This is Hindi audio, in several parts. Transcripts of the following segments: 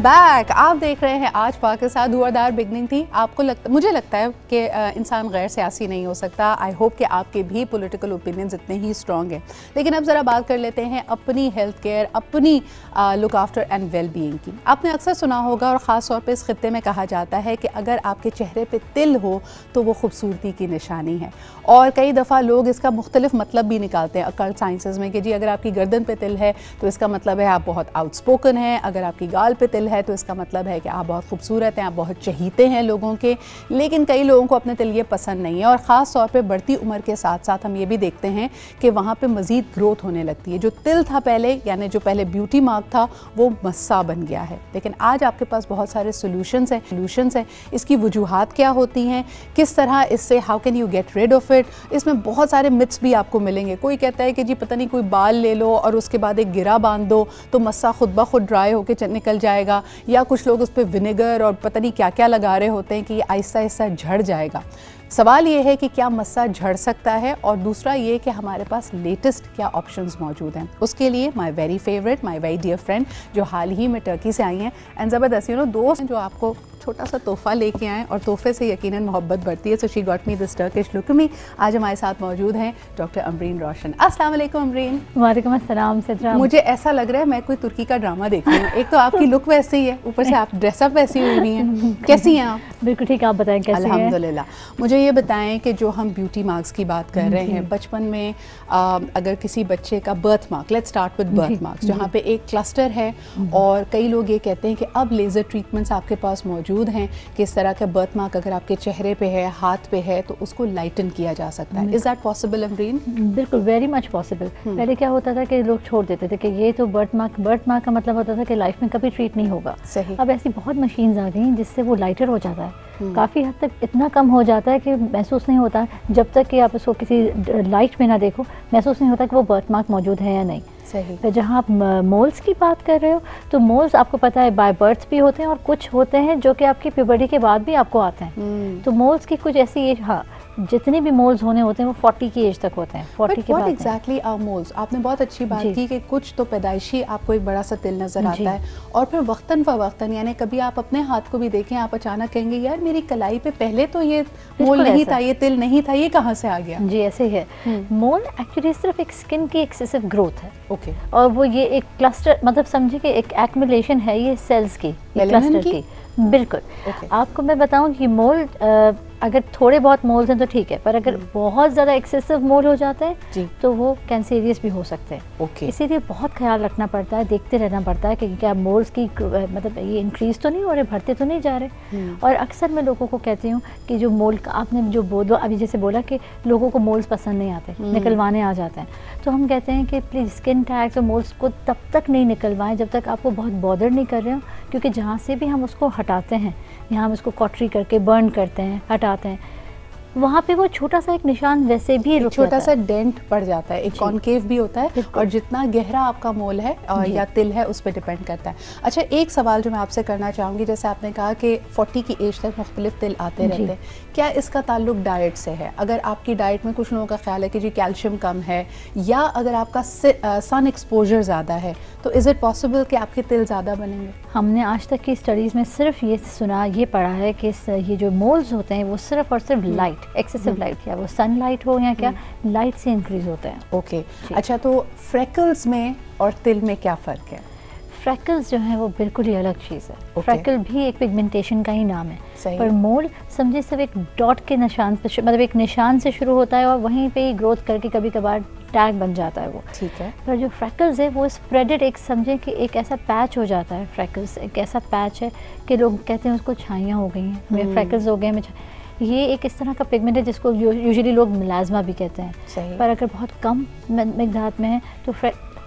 बैक। आप देख रहे हैं आज पाक के साथ। धुआंधार बिगनिंग थी। मुझे लगता है कि इंसान गैर सियासी नहीं हो सकता। आई होप कि आपके भी पॉलिटिकल ओपिनियंस इतने ही स्ट्रॉन्ग हैं। लेकिन अब ज़रा बात कर लेते हैं अपनी हेल्थ केयर, अपनी look after and well being की। आपने अक्सर सुना होगा और ख़ास तौर पे इस खित्ते में कहा जाता है कि अगर आपके चेहरे पे तिल हो तो वो खूबसूरती की निशानी है। और कई दफ़ा लोग इसका मुख्तलिफ मतलब भी निकालते हैं अकल्ट साइंसेज में कि जी अगर आपकी गर्दन पे तिल है तो इसका मतलब है आप बहुत आउटस्पोकन हैं, अगर आपकी गाल पे तिल है तो इसका मतलब है कि आप बहुत खूबसूरत हैं, आप बहुत चहीते हैं लोगों के। लेकिन कई लोगों को अपने तिल ये पसंद नहीं है और ख़ास तौर पे बढ़ती उम्र के साथ साथ हम ये भी देखते हैं कि वहाँ पे मज़ीद ग्रोथ होने लगती है। जो तिल था पहले, यानी जो पहले ब्यूटी मार्क था, वो मस्सा बन गया है। लेकिन आज आपके पास बहुत सारे सोल्यूशंस हैं। इसकी वजूहात क्या होती हैं, किस तरह इससे how can you get rid of it. इसमें बहुत सारे मिथ्स भी आपको मिलेंगे। कोई कहता है कि जी पता नहीं कोई बाल ले लो और उसके बाद एक गिरा बांध दो तो मस्सा खुद ब खुद ड्राई होकर निकल जाएगा, या कुछ लोग उस पर विनेगर और पता नहीं क्या क्या लगा रहे होते हैं कि ये आहिस्ता आहिस्ता झड़ जाएगा। सवाल ये है कि क्या मस्सा झड़ सकता है, और दूसरा ये कि हमारे पास लेटेस्ट क्या ऑप्शंस मौजूद हैं। उसके लिए my very favourite, my very dear friend जो हाल ही में टर्की से आई हैं एंड ज़बरदस्त दोस्त जो आपको छोटा सा तोहफा लेके आएँ और तोहफे से यकीनन मोहब्बत बढ़ती है। So she got me this Turkish look me. आज हमारे साथ मौजूद हैं डॉक्टर अमरीन रोशन। अस्सलाम वालेकुम अमरीन। वालेकुम अस्सलाम सिद्रा। मुझे ऐसा लग रहा है मैं कोई तुर्की का ड्रामा देख रही हूँ। एक तो आपकी लुक वैसी ही है, ऊपर से आप ड्रेसअप वैसी हुई हैं। कैसी हैं आप? बिल्कुल ठीक, आप बताएं कैसे हैं? अल्हम्दुलिल्लाह। मुझे ये बताएं कि जो हम ब्यूटी मार्क्स की बात कर रहे हैं, बचपन में अगर किसी बच्चे का birth mark, let's start with birth marks, जहाँ पे एक क्लस्टर है और कई लोग ये कहते हैं कि अब लेज़र ट्रीटमेंट्स आपके पास मौजूद हैं कि इस तरह का बर्थ मार्क अगर आपके चेहरे पे है, हाथ पे है, तो उसको लाइटन किया जा सकता है। Is that possible Amreen? बिल्कुल, वेरी मच पॉसिबल। पहले क्या होता था कि लोग छोड़ देते थे कि ये तो बर्थ मार्क का मतलब होता था कि लाइफ में कभी ट्रीट नहीं होगा। सही। अब ऐसी बहुत मशीन्स आ गई जिससे वो लाइटर हो जाता है। काफ़ी हद तक इतना कम हो जाता है कि महसूस नहीं होता, जब तक कि आप उसको किसी लाइट में ना देखो, महसूस नहीं होता कि वो बर्थ मार्क मौजूद है या नहीं। सही। फिर जहाँ आप मोल्स की बात कर रहे हो, तो मोल्स आपको पता है बाय बर्थ भी होते हैं और कुछ होते हैं जो कि आपकी प्यूबर्टी के बाद भी आपको आते हैं। तो मोल्स की कुछ ऐसी एज, हाँ, जितने भी मोल्स होने होते हैं वो 40 की एज तक होते हैं। 40 के बाद एग्जैक्टली आर मोल्स? आपने बहुत अच्छी बात की कि कुछ तो पैदाइशी आपको एक बड़ा सा तिल नजर आता है और फिर वक्तन फवक्तन, यानी कभी आप अपने हाथ को भी देखें, आप अचानक कहेंगे यार मेरी कलाई पे पहले तो ये मोल नहीं था, ये तिल नहीं था, ये कहाँ से आ गया? जी ऐसे ही है। मोल एक्चुअली सिर्फ एक स्किन की एक्सेसिव ग्रोथ है। ओके। और वो ये एक क्लस्टर, मतलब समझिए कि एक एक्युमुलेशन है ये सेल्स की, क्लस्टर की। बिल्कुल। आपको मैं बताऊं कि मोल अगर थोड़े बहुत मोल्स हैं तो ठीक है, पर अगर बहुत ज़्यादा एक्सेसिव मोल हो जाते हैं तो वो कैंसरियस भी हो सकते हैं। इसीलिए बहुत ख्याल रखना पड़ता है, देखते रहना पड़ता है कि क्या मोल्स की मतलब ये इंक्रीज तो नहीं हो रहे, बढ़ते तो नहीं जा रहे। और अक्सर मैं लोगों को कहती हूँ कि जो मोल, आपने जो बोलो अभी जैसे बोला कि लोगों को मोल्स पसंद नहीं आते, निकलवाने आ जाते हैं, तो हम कहते हैं कि प्लीज़ स्किन टैग्स और मोल्स को तब तक नहीं निकलवाएं जब तक आपको बहुत बॉदर नहीं कर रहे हो, क्योंकि जहाँ से भी हम उसको हटाते हैं, यहाँ हम उसको कॉटरी करके बर्न करते हैं, हटाते हैं, वहाँ पे वो छोटा सा एक निशान वैसे भी रुक छोटा सा डेंट पड़ जाता है, एक कॉनकेव भी होता है, और जितना गहरा आपका मोल है या तिल है उस पर डिपेंड करता है। अच्छा, एक सवाल जो मैं आपसे करना चाहूँगी, जैसे आपने कहा कि 40 की एज तक मुख्तलिफ तिल आते रहते हैं, क्या इसका ताल्लुक डाइट से है? अगर आपकी डाइट में कुछ लोगों का ख्याल है कि जी कैल्शियम कम है, या अगर आपका सन एक्सपोजर ज़्यादा है, तो इज़ इट पॉसिबल कि आपके तिल ज़्यादा बनेंगे? हमने आज तक की स्टडीज़ में सिर्फ ये सुना, ये पढ़ा है कि ये जो मोल्स होते हैं वो सिर्फ और सिर्फ लाइट, एक्सेसिव लाइट, या वो सनलाइट हो या क्या, लाइट से इंक्रीज होते हैं। ओके। अच्छा, तो फ्रेकल्स में और तिल में क्या फ़र्क है? फ्रैकल्स जो है वो बिल्कुल ही अलग चीज़ है। फ्रैकल भी एक पिगमेंटेशन का ही नाम है, पर मोल समझे सिर्फ एक डॉट के निशान पे, मतलब एक निशान से शुरू होता है और वहीं पे ही ग्रोथ करके कभी कभार टैग बन जाता है वो। ठीक है। पर जो फ्रैकल्स है वो स्प्रेडेड, एक समझे कि एक ऐसा पैच हो जाता है। फ्रैकल्स एक ऐसा पैच है कि लोग कहते हैं उसको छाइयाँ हो गई हैं, हमें फ्रैकल्स हो गए हैं। ये एक इस तरह का पिगमेंट है जिसको यूजुअली लोग मिलाज़मा भी कहते हैं। पर अगर बहुत कम मिक़दार में है तो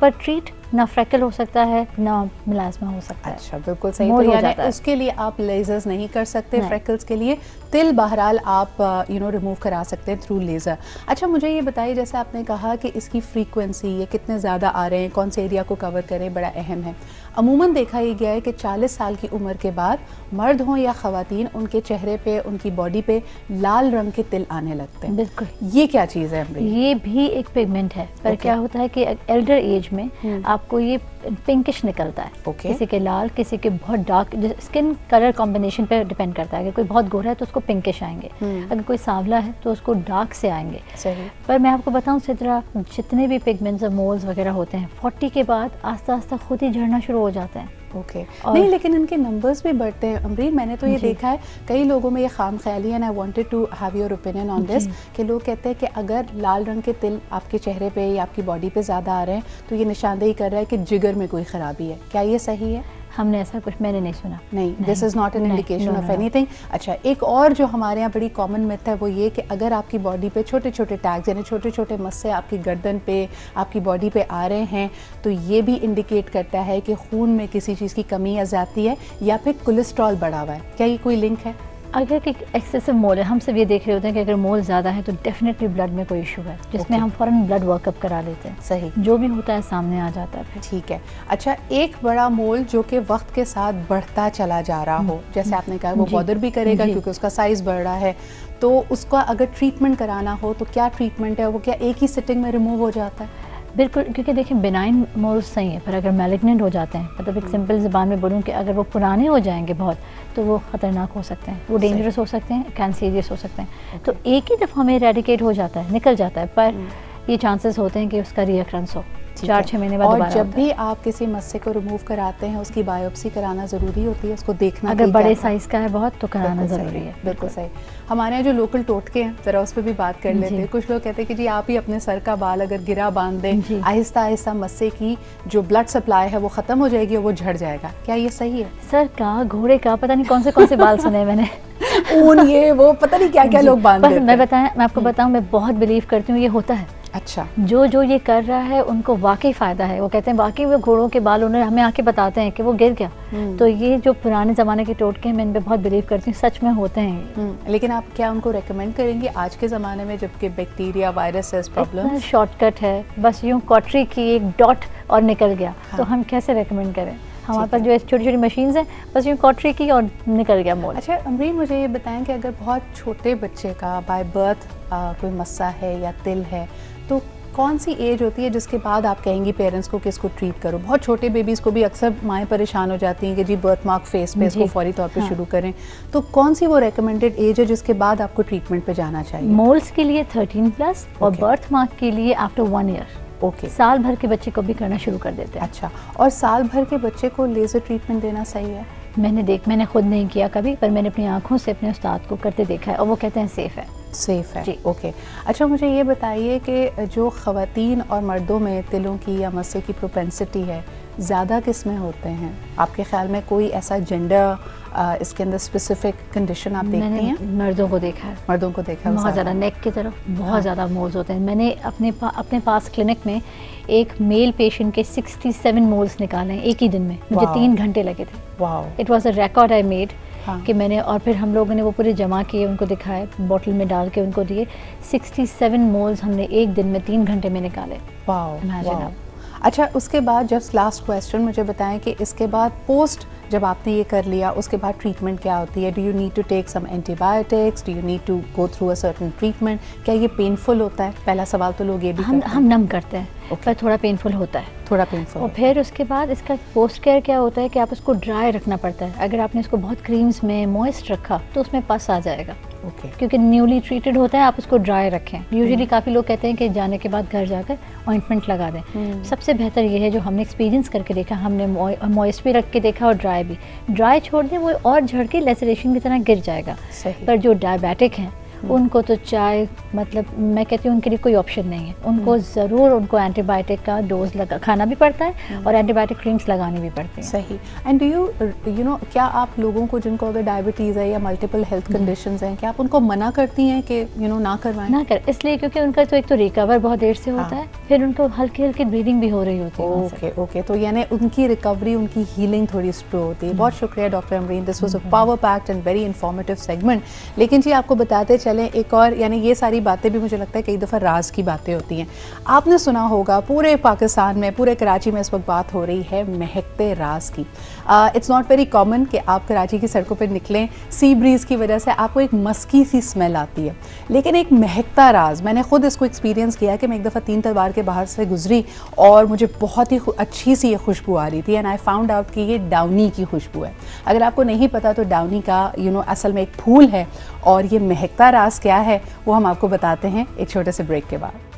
पर ट्रीट ना फ्रैकल हो सकता है ना मिलाज़मा हो सकता है। अच्छा, बिल्कुल सही। तो यानी उसके लिए आप लेजर्स नहीं कर सकते, फ्रैकल्स के लिए तिल बहरहाल आप रिमूव करा सकते हैं थ्रू लेज़र। अच्छा, मुझे ये बताइए, जैसे आपने कहा कि इसकी फ्रीक्वेंसी, ये कितने ज़्यादा आ रहे हैं, कौन से एरिया को कवर करें, बड़ा अहम है। अमूमन देखा ये गया है कि 40 साल की उम्र के बाद मर्द हों या ख़वातीन, उनके चेहरे पे, उनकी बॉडी पे लाल रंग के तिल आने लगते हैं। बिल्कुल। ये क्या चीज़ है? ये भी एक पिगमेंट है, पर क्या होता है कि एल्डर एज में आप आपको ये पिंकिश निकलता है। किसी के लाल, किसी के बहुत डार्क, स्किन कलर कॉम्बिनेशन पे डिपेंड करता है। अगर कोई बहुत गोरा है तो उसको पिंकिश आएंगे, अगर कोई सांवला है तो उसको डार्क से आएंगे। सही। पर मैं आपको बताऊं सिद्रा, जितने भी पिगमेंट्स और मोल्स वगैरह होते हैं 40 के बाद आस्ता आस्ता खुद ही झड़ना शुरू हो जाते हैं। नहीं, लेकिन इनके नंबर्स भी बढ़ते हैं अमरीन। मैंने तो ये देखा है कई लोगों में ये खाम ख्याली है, and I wanted to have your opinion on this, कि लोग कहते हैं कि अगर लाल रंग के तिल आपके चेहरे पे या आपकी बॉडी पे ज़्यादा आ रहे हैं तो ये निशानदेही कर रहा है कि जिगर में कोई ख़राबी है। क्या ये सही है? हमने ऐसा कुछ, मैंने नहीं सुना। नहीं, this is not an indication of anything. अच्छा, एक और जो हमारे यहाँ बड़ी कॉमन मिथ है वो ये कि अगर आपकी बॉडी पे छोटे छोटे टैग्स यानी छोटे छोटे मस्से आपकी गर्दन पे, आपकी बॉडी पे आ रहे हैं तो ये भी इंडिकेट करता है कि खून में किसी चीज़ की कमी या ज़्यादती है या फिर कोलेस्ट्रॉल बढ़ा हुआ है। क्या ये कोई लिंक है? अगर कि एक्सेसिव मोल है, हम सब ये देख रहे होते हैं कि अगर मोल ज़्यादा है तो डेफिनेटली ब्लड में कोई इशू है, जिसमें हम फ़ौरन ब्लड वर्कअप करा लेते हैं। सही। जो भी होता है सामने आ जाता है। ठीक है। अच्छा, एक बड़ा मोल जो कि वक्त के साथ बढ़ता चला जा रहा हो, जैसे आपने कहा वो बॉदर भी करेगा क्योंकि उसका साइज़ बढ़ रहा है, तो उसका अगर ट्रीटमेंट कराना हो तो क्या ट्रीटमेंट है? वो क्या एक ही सिटिंग में रिमूव हो जाता है? बिल्कुल, क्योंकि देखिए बिनाइन मोल्स सही है, पर अगर मैलिग्नेंट हो जाते हैं, मतलब एक सिंपल ज़बान में बोलूँ कि अगर वो पुराने हो जाएंगे बहुत तो वो ख़तरनाक हो सकते हैं, वो डेंजरस हो सकते हैं, कैंसरियस हो सकते हैं। तो एक ही दफ़ा में रेडिकेट हो जाता है, निकल जाता है, पर ये चांसेस होते हैं कि उसका रिकरेंस हो 4-6 महीने बाद। और जब भी आप किसी मस्से को रिमूव कराते हैं उसकी बायोप्सी कराना ज़रूरी होती है, उसको देखना अगर बड़े साइज़ का है बहुत तो कराना ज़रूरी है। बिल्कुल सही। हमारे यहाँ जो लोकल टोटके हैं ज़रा उस पर भी बात कर लेते हैं। कुछ लोग कहते हैं कि जी आप ही अपने सर का बाल अगर गिरा बांध दें, आहिस्ता आहिस्ता मस्से की जो ब्लड सप्लाई है वो ख़त्म हो जाएगी और वो झड़ जाएगा। क्या ये सही है? सर का, घोड़े का, पता नहीं कौन से बाल सुने मैंने ऊन, ये वो पता नहीं क्या क्या लोग बांध देते हैं। मैं आपको बताऊँ, मैं बहुत बिलीव करती हूँ ये होता है। अच्छा। जो ये कर रहा है उनको वाकई फ़ायदा है। वो कहते हैं वाकई वो घोड़ों के बाल उन्हें हमें आके बताते हैं कि वो गिर गया। तो ये जो पुराने ज़माने के टोटके हैं मैं इन पर बहुत बिलीव करती हूँ, सच में होते हैं। लेकिन आप क्या उनको रेकमेंड करेंगे आज के ज़माने में जबकि बैक्टीरिया वायरस प्रॉब्लम? शॉर्टकट है, बस यूँ कॉटरी की एक डॉट और निकल गया। हाँ। तो हम कैसे रेकमेंड करें? हमारे पास जो छोटी छोटी मशीन्स हैं, बस यूँ कॉटरी की और निकल गया मोल। अच्छा अमरीन, मुझे ये बताएं कि अगर बहुत छोटे बच्चे का बाय बर्थ कोई मस्सा है या तिल है तो कौन सी एज होती है जिसके बाद आप कहेंगी पेरेंट्स को कि इसको ट्रीट करो? बहुत छोटे बेबीज़ को भी अक्सर माएँ परेशान हो जाती हैं कि जी बर्थ मार्क फेस पे इसको फौरी तौर पे शुरू करें, तो कौन सी वो रेकमेंडेड एज है जिसके बाद आपको ट्रीटमेंट पे जाना चाहिए? मोल्स के लिए 13+ और बर्थ मार्क के लिए आफ्टर 1 ईयर। साल भर के बच्चे को भी करना शुरू कर देते हैं। अच्छा, और साल भर के बच्चे को लेज़र ट्रीटमेंट देना सही है? मैंने खुद नहीं किया कभी, पर मैंने अपनी आंखों से अपने उस्ताद को करते देखा है और वो कहते हैं सेफ़ है। सेफ़ है, ओके। अच्छा, मुझे ये बताइए कि जो ख़वातीन और मर्दों में तिलों की या मस्से की प्रोपेंसिटी है ज़्यादा किस में होते हैं आपके ख्याल में? कोई ऐसा जेंडर इसके अंदर स्पेसिफिक कंडीशन आप देखती हैं? मर्दों को देखा है। मर्दों को देखा है बहुत ज़्यादा, नेक की तरफ बहुत ज़्यादा मोल्स होते हैं। मैंने अपने पास क्लिनिक में एक मेल पेशेंट के 67 मोल्स निकाले एक ही दिन में। मुझे 3 घंटे लगे थे। Wow, it was a record I made कि मैंने, और फिर हम लोगों ने वो पूरे जमा किए, उनको दिखाए, बोतल में डाल के उनको दिए। 67 मोल्स हमने एक दिन में 3 घंटे में निकाले। Wow, wow. अच्छा, उसके बाद जब लास्ट क्वेश्चन मुझे बताएं कि इसके बाद पोस्ट जब आपने ये कर लिया उसके बाद ट्रीटमेंट क्या होती है? Do you need to take some antibiotics? Do you need to go through a certain treatment? क्या ये पेनफुल होता है? पहला सवाल तो लोग ये भी हम नम करते हैं, पर थोड़ा पेनफुल होता है, थोड़ा पेनफुल। और फिर उसके बाद इसका पोस्ट केयर क्या होता है कि आप उसको ड्राई रखना पड़ता है। अगर आपने इसको बहुत क्रीम्स में मॉइस्ट रखा तो उसमें पस आ जाएगा। क्योंकि न्यूली ट्रीटेड होता है, आप उसको ड्राई रखें। यूजुअली काफ़ी लोग कहते हैं कि जाने के बाद घर जाकर ऑइंटमेंट लगा दें। सबसे बेहतर ये है जो हमने एक्सपीरियंस करके देखा, हमने मॉइस्ट भी रख के देखा और ड्राई भी। ड्राई छोड़ दें वो और झड़ के लेसरेशन की तरह गिर जाएगा। पर जो डायबिटिक हैं उनको तो चाय, मतलब मैं कहती हूँ उनके लिए कोई ऑप्शन नहीं है। उनको ज़रूर उनको एंटीबायोटिक का डोज खाना भी पड़ता है और एंटीबायोटिक क्रीम्स लगानी भी पड़ती है। सही। एंड डू यू नो क्या आप लोगों को जिनको अगर डायबिटीज़ है या मल्टीपल हेल्थ कंडीशंस हैं, क्या आप उनको मना करती हैं कि ना करवाएं? ना कर, इसलिए क्योंकि उनका तो एक तो रिकवर बहुत देर से होता है, फिर उनको हल्की हल्की ब्रीदिंग भी हो रही होती है। ओके, तो यानी उनकी रिकवरी, उनकी हीलिंग थोड़ी स्लो होती है। बहुत शुक्रिया doctor Amreen, this was a power packed and very informative segment. लेकिन जी आपको बताते चले चलें एक और, यानी ये सारी बातें भी मुझे लगता है कई दफ़ा राज की बातें होती हैं। आपने सुना होगा पूरे पाकिस्तान में, पूरे कराची में इस वक्त बात हो रही है महकते राज की। इट्स नॉट वेरी कॉमन कि आप कराची की सड़कों पर निकलें, सी ब्रीज़ की वजह से आपको एक मस्की सी स्मेल आती है, लेकिन एक महकता राज, मैंने खुद इसको एक्सपीरियंस किया कि मैं एक दफ़ा 3 तलवार के बाहर से गुजरी और मुझे बहुत ही अच्छी सी ये खुशबू आ रही थी, एंड आई फाउंड आउट कि ये डाउनी की खुशबू है। अगर आपको नहीं पता तो डाउनी का असल में एक फूल है, और ये महकता राज क्या है वो हम आपको बताते हैं एक छोटे से ब्रेक के बाद।